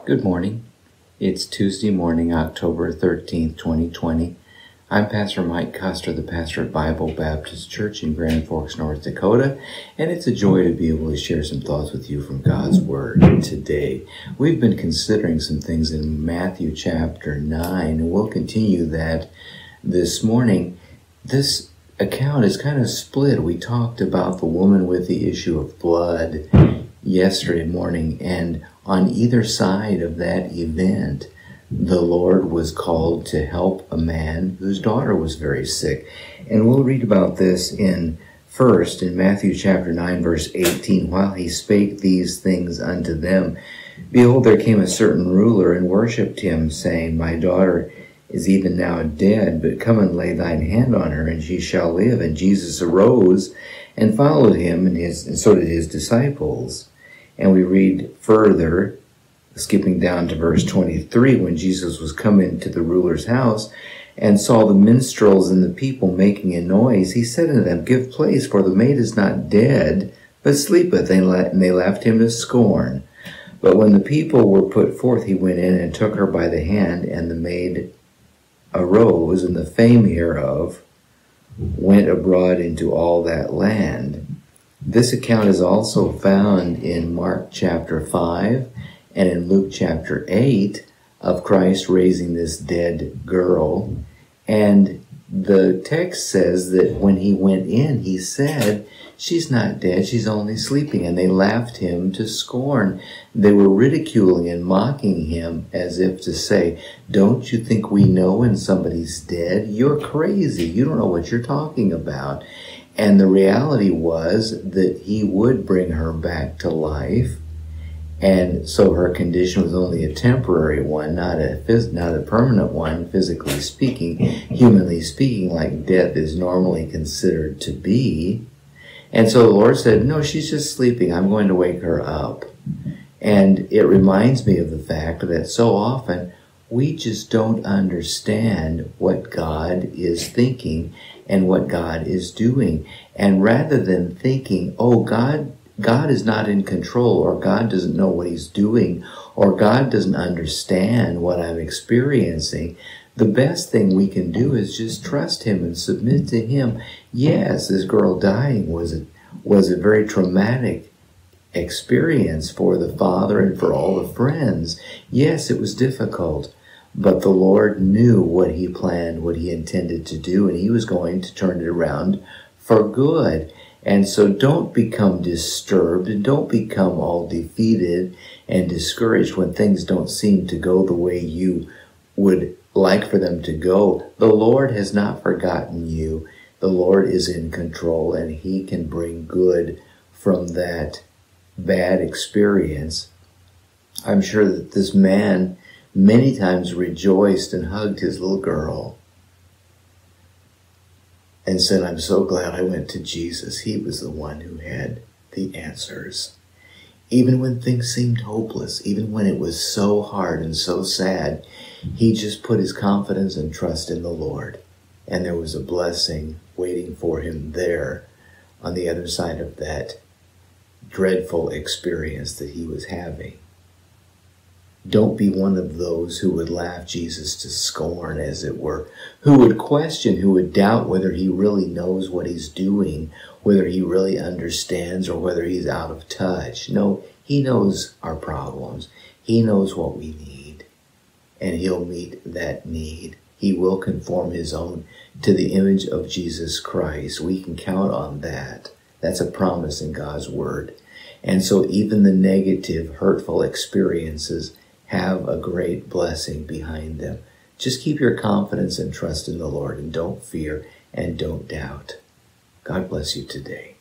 Good morning. It's Tuesday morning, October 13th, 2020. I'm Pastor Mike Custer, the pastor at Bible Baptist Church in Grand Forks, North Dakota, and it's a joy to be able to share some thoughts with you from God's Word today. We've been considering some things in Matthew chapter 9, and we'll continue that this morning. This account is kind of split. We talked about the woman with the issue of blood yesterday morning, and on either side of that event, the Lord was called to help a man whose daughter was very sick. And we'll read about this in Matthew chapter 9, verse 18. While he spake these things unto them, behold, there came a certain ruler and worshipped him, saying, My daughter is even now dead, but come and lay thine hand on her, and she shall live. And Jesus arose and followed him, and so did his disciples. And we read further, skipping down to verse 23, when Jesus was come into the ruler's house and saw the minstrels and the people making a noise, he said unto them, Give place, for the maid is not dead, but sleepeth. And they laughed him to scorn. But when the people were put forth, he went in and took her by the hand, and the maid arose, and the fame hereof went abroad into all that land. This account is also found in Mark chapter 5 and in Luke chapter 8 of Christ raising this dead girl. And the text says that when he went in, he said, She's not dead, she's only sleeping. And they laughed him to scorn. They were ridiculing and mocking him as if to say, Don't you think we know when somebody's dead? You're crazy. You don't know what you're talking about. And the reality was that he would bring her back to life. And so her condition was only a temporary one, not a permanent one, physically speaking, humanly speaking, like death is normally considered to be. And so the Lord said, No, she's just sleeping. I'm going to wake her up. And it reminds me of the fact that so often we just don't understand what God is thinking and what God is doing. And rather than thinking, oh, God is not in control, or God doesn't know what he's doing, or God doesn't understand what I'm experiencing, the best thing we can do is just trust him and submit to him. Yes, this girl dying was a very traumatic experience for the father and for all the friends. Yes, it was difficult, but the Lord knew what he planned, what he intended to do, and he was going to turn it around for good. And so don't become disturbed and don't become all defeated and discouraged when things don't seem to go the way you would like for them to go. The Lord has not forgotten you. The Lord is in control, and he can bring good from that bad experience. I'm sure that this man many times rejoiced and hugged his little girl and said, I'm so glad I went to Jesus. He was the one who had the answers. Even when things seemed hopeless, even when it was so hard and so sad, he just put his confidence and trust in the Lord. And there was a blessing waiting for him there on the other side of that dreadful experience that he was having. Don't be one of those who would laugh Jesus to scorn, as it were, who would question, who would doubt whether he really knows what he's doing, whether he really understands, or whether he's out of touch. No, he knows our problems. He knows what we need, and he'll meet that need. He will conform his own to the image of Jesus Christ. We can count on that. That's a promise in God's Word. And so even the negative, hurtful experiences have a great blessing behind them. Just keep your confidence and trust in the Lord, and don't fear and don't doubt. God bless you today.